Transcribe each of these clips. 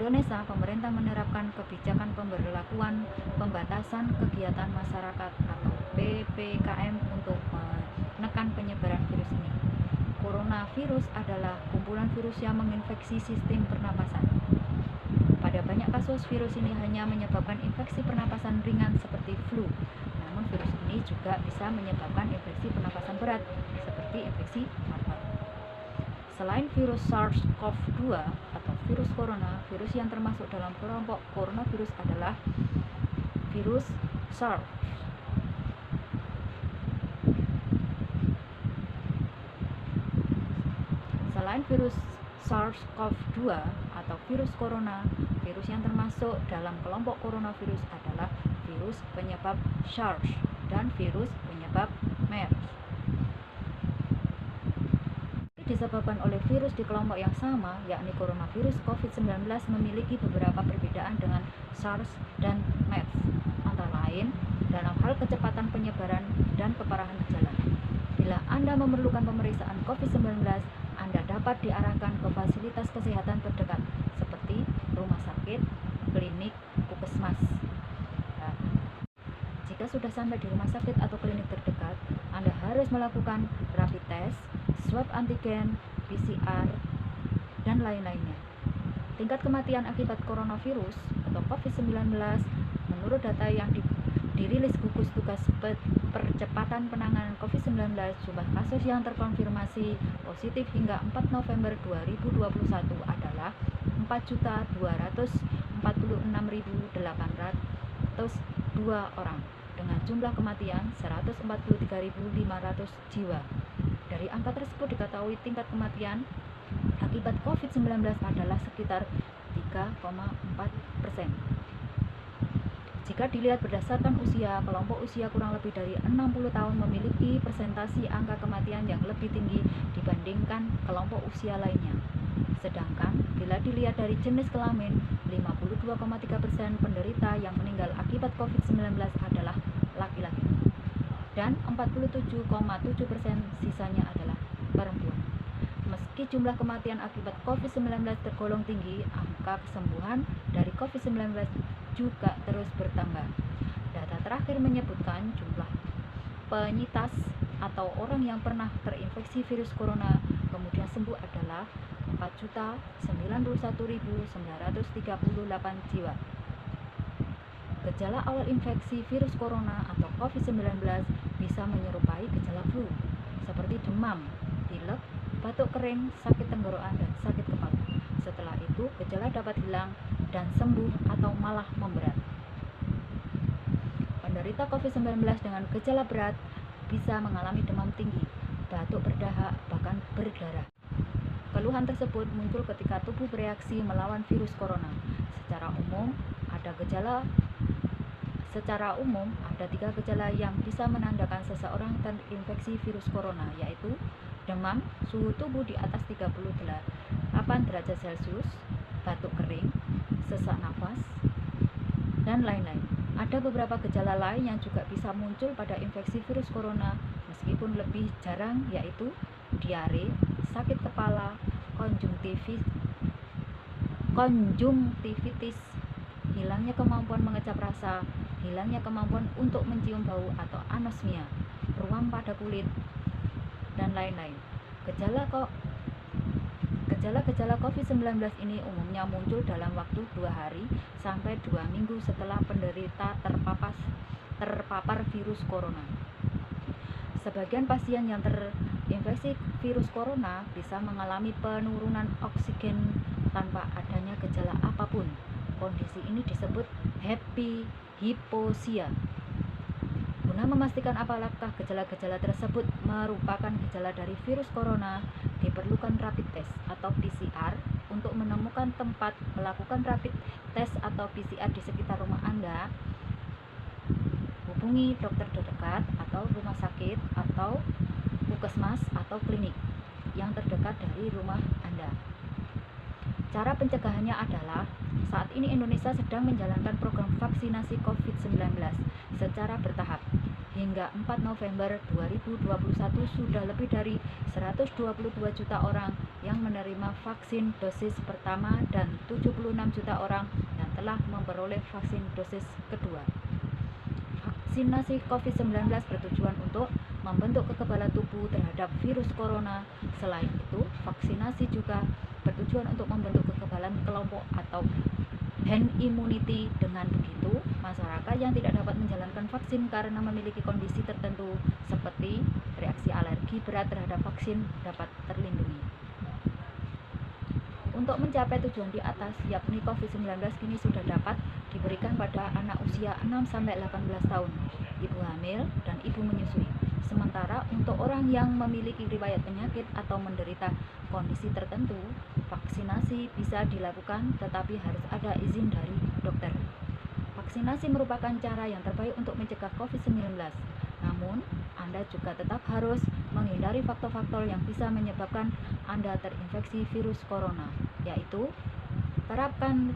Indonesia, pemerintah menerapkan kebijakan pemberlakuan pembatasan kegiatan masyarakat atau PPKM untuk menekan penyebaran virus ini. Coronavirus adalah kumpulan virus yang menginfeksi sistem pernapasan. Pada banyak kasus, virus ini hanya menyebabkan infeksi pernapasan ringan seperti flu. Namun virus ini juga bisa menyebabkan infeksi pernapasan berat seperti infeksi paru-paru. Selain virus SARS-CoV-2 atau virus corona, virus yang termasuk dalam kelompok coronavirus adalah virus SARS. Selain virus SARS-CoV-2 atau virus corona, virus yang termasuk dalam kelompok coronavirus adalah virus penyebab SARS dan virus penyebab MERS. Disebabkan oleh virus di kelompok yang sama, yakni coronavirus COVID-19 memiliki beberapa perbedaan dengan SARS dan MERS, antara lain dalam hal kecepatan penyebaran dan keparahan gejala. Bila Anda memerlukan pemeriksaan COVID-19, Anda dapat diarahkan ke fasilitas kesehatan terdekat seperti rumah sakit, klinik, puskesmas. Jika sudah sampai di rumah sakit atau klinik terdekat, Anda harus melakukan rapid test, swab antigen, PCR, dan lain-lainnya. Tingkat kematian akibat coronavirus atau COVID-19 menurut data yang dirilis gugus tugas percepatan penanganan COVID-19, jumlah kasus yang terkonfirmasi positif hingga 4 November 2021 adalah 4.246.802 orang dengan jumlah kematian 143.500 jiwa. Dari angka tersebut diketahui tingkat kematian akibat COVID-19 adalah sekitar 3,4%. Jika dilihat berdasarkan usia, kelompok usia kurang lebih dari 60 tahun memiliki persentase angka kematian yang lebih tinggi dibandingkan kelompok usia lainnya. Sedangkan bila dilihat dari jenis kelamin, 52,3% penderita yang meninggal akibat COVID-19 adalah laki-laki dan 47,7% sisanya adalah perempuan. Meski jumlah kematian akibat COVID-19 tergolong tinggi, angka kesembuhan dari COVID-19 juga terus bertambah. Data terakhir menyebutkan jumlah penyintas atau orang yang pernah terinfeksi virus corona kemudian sembuh adalah 4.091.938 jiwa. Gejala awal infeksi virus corona atau COVID-19 bisa menyerupai gejala flu, seperti demam, pilek, batuk kering, sakit tenggorokan, dan sakit kepala. Setelah itu, gejala dapat hilang dan sembuh atau malah memberat. Penderita COVID-19 dengan gejala berat bisa mengalami demam tinggi, batuk berdahak, bahkan berdarah. Keluhan tersebut muncul ketika tubuh bereaksi melawan virus corona. Secara umum, ada 3 gejala yang bisa menandakan seseorang terinfeksi virus corona, yaitu demam, suhu tubuh di atas 38 derajat Celcius, batuk kering, sesak nafas, dan lain-lain. Ada beberapa gejala lain yang juga bisa muncul pada infeksi virus corona meskipun lebih jarang, yaitu diare, sakit kepala, konjungtivitis, hilangnya kemampuan mengecap rasa, hilangnya kemampuan untuk mencium bau atau anosmia, ruam pada kulit, dan lain-lain. Gejala COVID-19 ini umumnya muncul dalam waktu 2 hari sampai 2 minggu setelah penderita terpapar virus corona. Sebagian pasien yang terinfeksi virus corona bisa mengalami penurunan oksigen tanpa adanya gejala apapun. Kondisi ini disebut happy hypoxia. Guna memastikan apakah gejala-gejala tersebut merupakan gejala dari virus corona, diperlukan rapid test atau PCR. Untuk menemukan tempat melakukan rapid test atau PCR di sekitar rumah Anda, hubungi dokter terdekat atau rumah sakit atau puskesmas atau klinik yang terdekat dari rumah Anda. Cara pencegahannya adalah, saat ini Indonesia sedang menjalankan program vaksinasi COVID-19 secara bertahap. hingga 4 November 2021 sudah lebih dari 122 juta orang yang menerima vaksin dosis pertama dan 76 juta orang yang telah memperoleh vaksin dosis kedua. Vaksinasi COVID-19 bertujuan untuk membentuk kekebalan tubuh terhadap virus corona. Selain itu, vaksinasi juga bertujuan untuk membentuk kekebalan kelompok atau herd immunity. Dengan begitu, masyarakat yang tidak dapat menjalankan vaksin karena memiliki kondisi tertentu seperti reaksi alergi berat terhadap vaksin dapat terlindungi. Untuk mencapai tujuan di atas, yakni COVID-19 kini sudah dapat diberikan pada anak usia 6-18 tahun, ibu hamil, dan ibu menyusui. Sementara untuk orang yang memiliki riwayat penyakit atau menderita kondisi tertentu, vaksinasi bisa dilakukan tetapi harus ada izin dari dokter. Vaksinasi merupakan cara yang terbaik untuk mencegah COVID-19. Namun, Anda juga tetap harus menghindari faktor-faktor yang bisa menyebabkan Anda terinfeksi virus corona, yaitu terapkan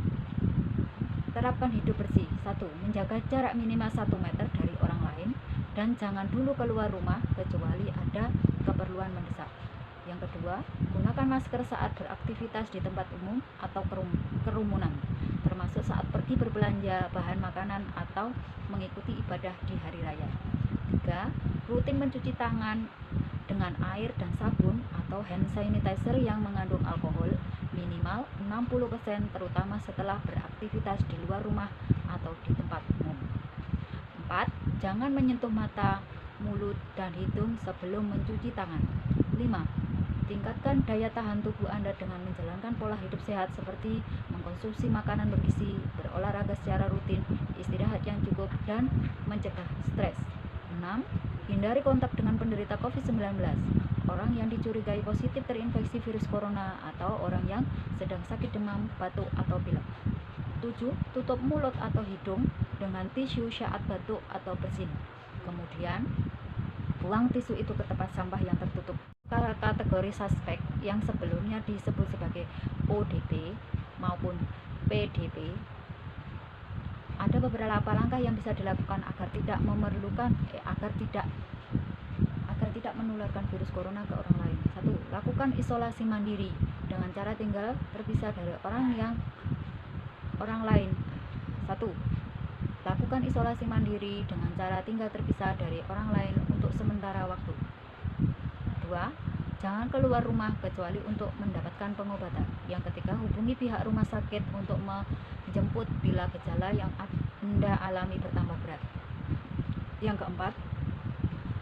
hidup bersih. 1. Menjaga jarak minimal 1 meter dari orang lain dan jangan dulu keluar rumah kecuali ada keperluan mendesak. Yang kedua, gunakan masker saat beraktivitas di tempat umum atau kerumunan, termasuk saat pergi berbelanja bahan makanan atau mengikuti ibadah di hari raya. 3. Rutin mencuci tangan dengan air dan sabun atau hand sanitizer yang mengandung alkohol minimal 60% terutama setelah beraktivitas di luar rumah atau di tempat umum. 4. Jangan menyentuh mata, mulut, dan hidung sebelum mencuci tangan. 5. Tingkatkan daya tahan tubuh Anda dengan menjalankan pola hidup sehat seperti mengkonsumsi makanan bergizi, berolahraga secara rutin, istirahat yang cukup, dan mencegah stres. 6. Hindari kontak dengan penderita COVID-19, orang yang dicurigai positif terinfeksi virus corona, atau orang yang sedang sakit demam, batuk, atau pilek. 7. Tutup mulut atau hidung dengan tisu saat batuk atau bersin. Kemudian, buang tisu itu ke tempat sampah yang tertutup. Kategori suspek yang sebelumnya disebut sebagai ODP maupun PDP, ada beberapa langkah yang bisa dilakukan agar tidak menularkan virus corona ke orang lain. 1. Lakukan isolasi mandiri dengan cara tinggal terpisah dari orang lain. 1. Lakukan isolasi mandiri dengan cara tinggal terpisah dari orang lain untuk sementara waktu. 2. Jangan keluar rumah kecuali untuk mendapatkan pengobatan. Yang ketiga, hubungi pihak rumah sakit untuk menjemput bila gejala yang Anda alami bertambah berat. Yang keempat,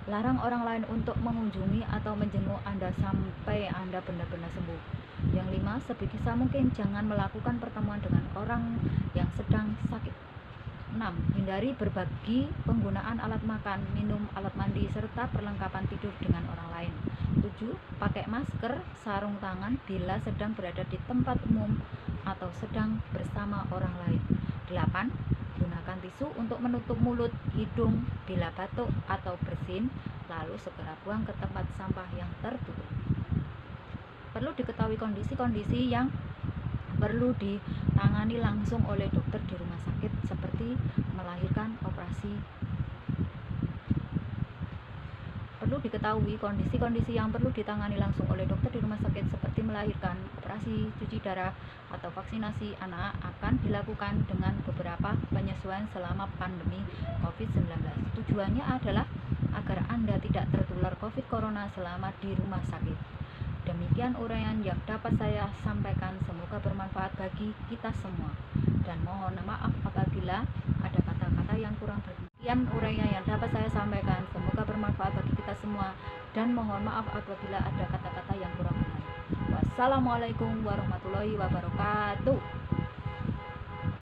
larang orang lain untuk mengunjungi atau menjenguk Anda sampai Anda benar-benar sembuh. Yang 5, sebisa mungkin jangan melakukan pertemuan dengan orang yang sedang sakit. 6. Hindari berbagi penggunaan alat makan, minum, alat mandi, serta perlengkapan tidur dengan orang lain. 7. Pakai masker, sarung tangan bila sedang berada di tempat umum atau sedang bersama orang lain. 8. Gunakan tisu untuk menutup mulut, hidung bila batuk atau bersin, lalu segera buang ke tempat sampah yang tertutup. Perlu diketahui kondisi-kondisi yang perlu ditangani langsung oleh dokter di rumah sakit seperti melahirkan, operasi. Perlu diketahui kondisi-kondisi yang perlu ditangani langsung oleh dokter di rumah sakit seperti melahirkan, operasi, cuci darah, atau vaksinasi anak akan dilakukan dengan beberapa penyesuaian selama pandemi COVID-19. Tujuannya adalah agar Anda tidak tertular COVID corona selama di rumah sakit. Demikian uraian yang dapat saya sampaikan, semoga bermanfaat bagi kita semua. Dan mohon maaf apabila ada kata-kata yang kurang berkenan. Demikian uraian yang dapat saya sampaikan, semoga bermanfaat bagi kita semua. Dan mohon maaf apabila ada kata-kata yang kurang benar. Wassalamualaikum warahmatullahi wabarakatuh.